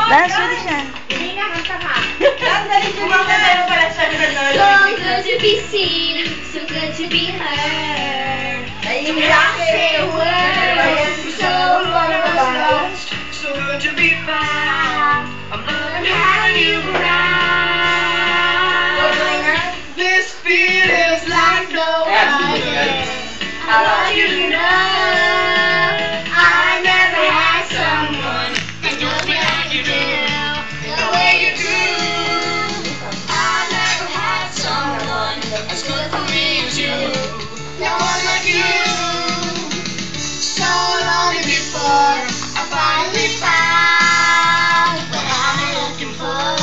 Dance ulit siya. Hindi nga, kanta ka. Dali si Mama, meron pala siya So good to be seen, so good to be heard. Naiiyak Say words, so lost. So good to be found. I'm loving having you around. This feeling's like no other. I want you to know I never had someone that do me like you do, the way you do. I never had someone as good for me as you. No one like you. So long before I finally found what I'm looking for.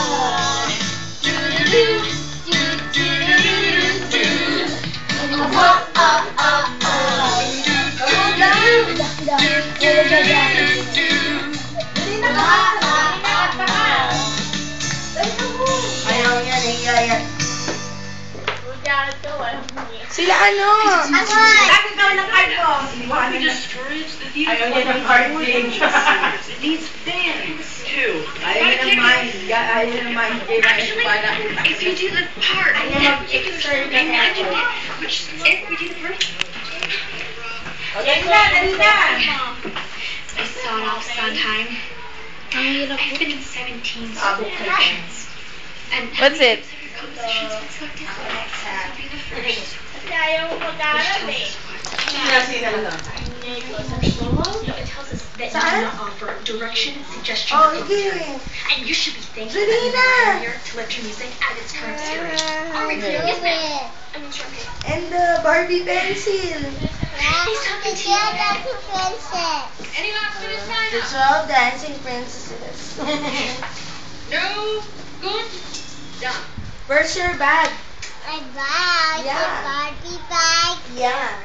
Do do do do do do do. Oh oh oh oh. Ayaw niya, naiiyak. Sila ano? Bakit ikaw ng card ko? We discourage the view Ayaw of niya ng card game. It needs fans too. Ayaw niya ng mind. Ayaw niya ng mind game. If you do the part, Ayaw niya mag-exert na imagine it. Which is if we do the first. Okay na, dali na. I saw it all Sondheim. I've been in 17 competitions. And What's it? compositions been selected? I'll be the first. Ayaw mo mag-aaral eh. No, it tells us that you do not offer direction, suggestion, or commentary. And you should be thankful that you are here to let your music at its current stage. I'll repeat it. Yes, ma'am. I'm instructed. And the Barbie pencil. He's talking to you. Any last minute sign The 12 dancing princesses. No. Good. Done. Where's your bag? My bag, Yeah. the Barbie bag. Yeah.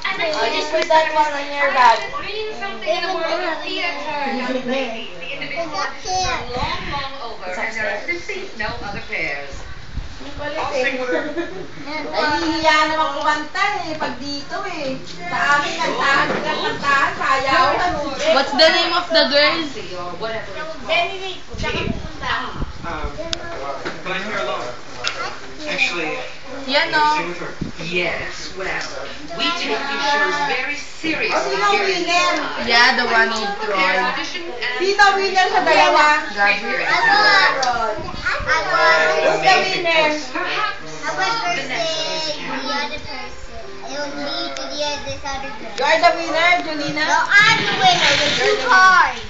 And then Oh, just put that one on your bag. Reading something in the world of theater, young lady. The individual It's are up long, long over, and there are simply no other pairs. Nahihiya naman kumanta eh, pag dito eh. Sa amin, kantahan ka kantahan, sayaw. What's the name of the girls? Or whatever it's called. Benedict, saka pupunta. Can I hear alone? Actually, Yan o. sing with her. Yes, well, we take these shows very seriously Sino here in winner? Sondheim. Yeah, the one who There's Troy. audition and Sino winner sa dalawa? Gabriel. Who's the winner? Perhaps I was the first next say the other person. It was me to the this other girl. You are the winner, Julina? No, I'm the winner with 2 cards.